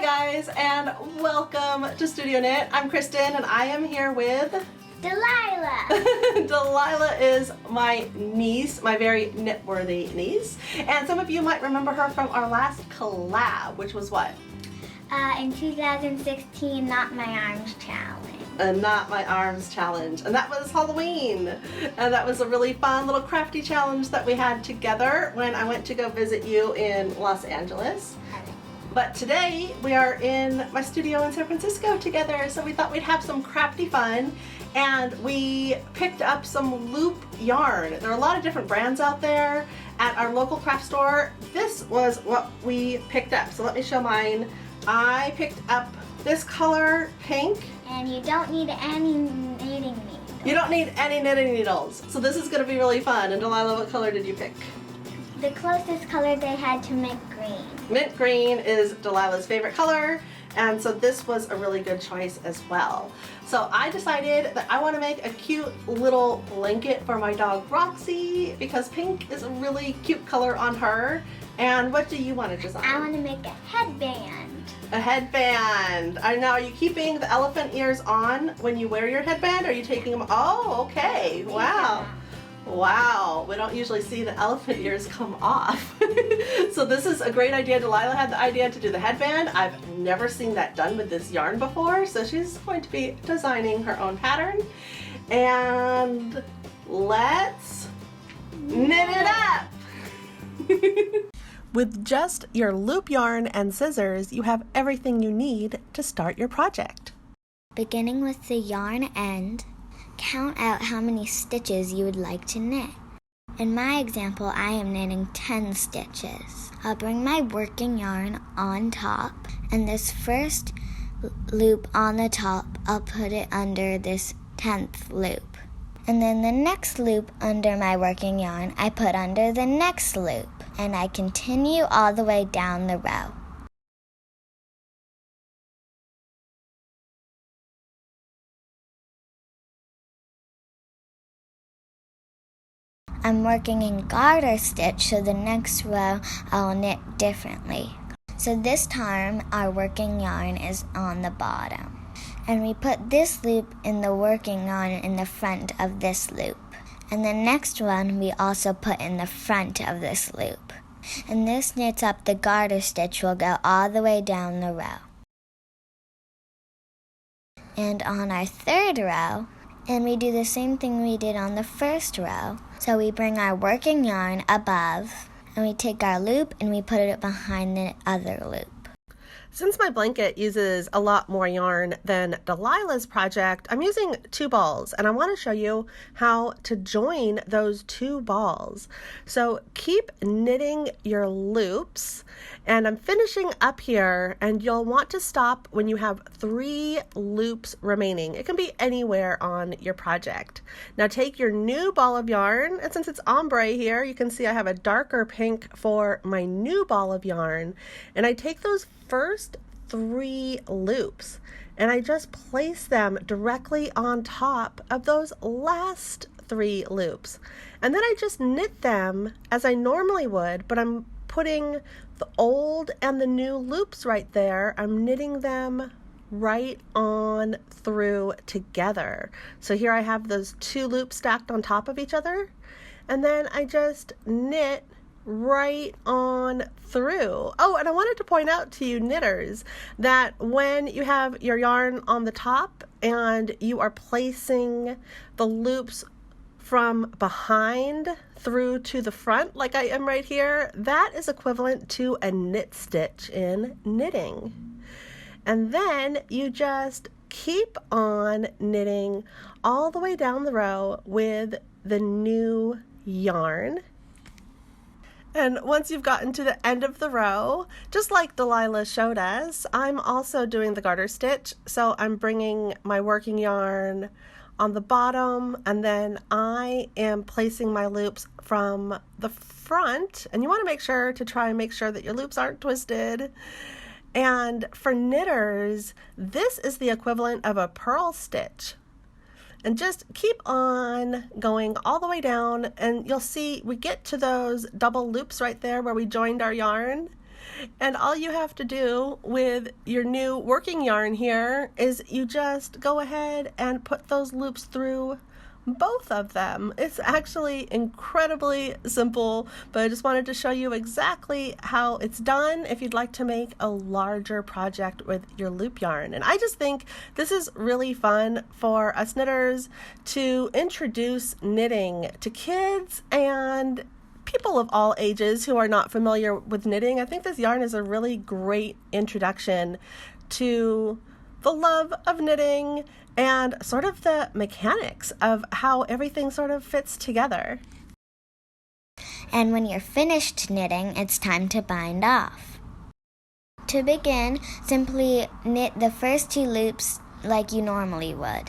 Hi guys, and welcome to Studio Knit. I'm Kristen and I am here with Delilah. Delilah is my niece, my very knit-worthy niece. And some of you might remember her from our last collab, which was what? In 2016, Not My Arms Challenge. Not My Arms Challenge. And that was Halloween. And that was a really fun little crafty challenge that we had together when I went to go visit you in Los Angeles. But today we are in my studio in San Francisco together, so we thought we'd have some crafty fun. And we picked up some loop yarn. There are a lot of different brands out there at our local craft store. This was what we picked up. So let me show mine. I picked up this color, pink. And you don't need any knitting needles. You don't need any knitting needles. So this is gonna be really fun. And Delilah, what color did you pick? The closest color they had to mint green. Mint green is Delilah's favorite color. And so this was a really good choice as well. So I decided that I want to make a cute little blanket for my dog Roxie because pink is a really cute color on her. And what do you want to design? I want to make a headband. A headband. I know. Are you keeping the elephant ears on when you wear your headband? Or are you taking them? Oh, okay. Wow. Wow, we don't usually see the elephant ears come off. So this is a great idea. Delilah had the idea to do the headband. I've never seen that done with this yarn before, so she's going to be designing her own pattern. And let's knit it up! With just your loop yarn and scissors, you have everything you need to start your project. Beginning with the yarn end, count out how many stitches you would like to knit. In my example, I am knitting 10 stitches. I'll bring my working yarn on top, and this first loop on the top, I'll put it under this 10th loop. And then the next loop under my working yarn, I put under the next loop, and I continue all the way down the row. I'm working in garter stitch, so the next row I'll knit differently. So this time our working yarn is on the bottom. And we put this loop in the working yarn in the front of this loop. And the next one we also put in the front of this loop. And this knits up the garter stitch will go all the way down the row. And on our third row, and we do the same thing we did on the first row. So we bring our working yarn above, and we take our loop and we put it behind the other loop. Since my blanket uses a lot more yarn than Delilah's project, I'm using 2 balls, and I want to show you how to join those 2 balls. So keep knitting your loops, and I'm finishing up here, and you'll want to stop when you have 3 loops remaining. It can be anywhere on your project. Now take your new ball of yarn, and since it's ombre here, you can see I have a darker pink for my new ball of yarn, and I take those first 3 loops and I just place them directly on top of those last 3 loops, and then I just knit them as I normally would, but I'm putting the old and the new loops right there. I'm knitting them right on through together. So here I have those 2 loops stacked on top of each other, and then I just knit right on through. Oh, and I wanted to point out to you knitters that when you have your yarn on the top and you are placing the loops from behind through to the front, like I am right here, that is equivalent to a knit stitch in knitting. And then you just keep on knitting all the way down the row with the new yarn. And once you've gotten to the end of the row, just like Delilah showed us, I'm also doing the garter stitch. So I'm bringing my working yarn on the bottom, and then I am placing my loops from the front. And you want to make sure to try and make sure that your loops aren't twisted. And for knitters, this is the equivalent of a purl stitch. And just keep on going all the way down, and you'll see we get to those double loops right there where we joined our yarn. And all you have to do with your new working yarn here is you just go ahead and put those loops through both of them. It's actually incredibly simple, but I just wanted to show you exactly how it's done if you'd like to make a larger project with your loop yarn. And I just think this is really fun for us knitters to introduce knitting to kids and people of all ages who are not familiar with knitting. I think this yarn is a really great introduction to the love of knitting and sort of the mechanics of how everything sort of fits together. And when you're finished knitting, it's time to bind off. To begin, simply knit the first 2 loops like you normally would,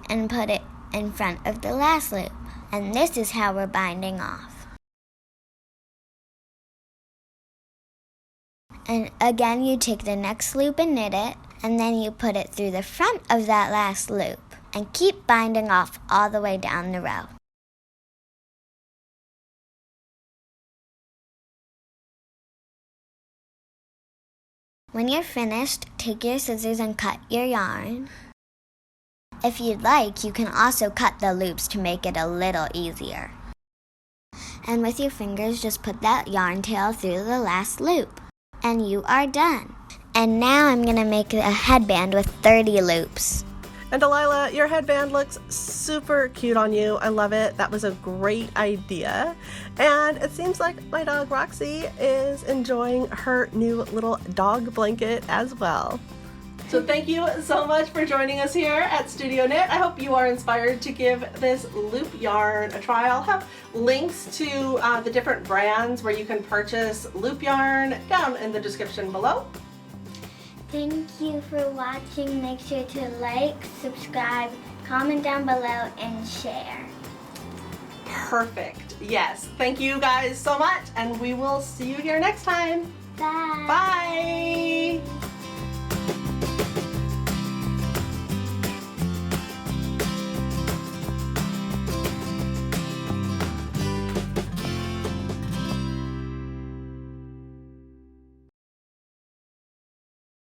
and put it in front of the last loop. And this is how we're binding off. And again, you take the next loop and knit it, and then you put it through the front of that last loop, and keep binding off all the way down the row. When you're finished, take your scissors and cut your yarn. If you'd like, you can also cut the loops to make it a little easier. And with your fingers, just put that yarn tail through the last loop. And you are done. And now I'm going to make a headband with 30 loops. And Delilah, your headband looks super cute on you. I love it. That was a great idea. And it seems like my dog Roxie is enjoying her new little dog blanket as well. So thank you so much for joining us here at Studio Knit. I hope you are inspired to give this loop yarn a try. I'll have links to the different brands where you can purchase loop yarn down in the description below. Thank you for watching. Make sure to like, subscribe, comment down below, and share. Perfect. Yes. Thank you guys so much, and we will see you here next time. Bye. Bye.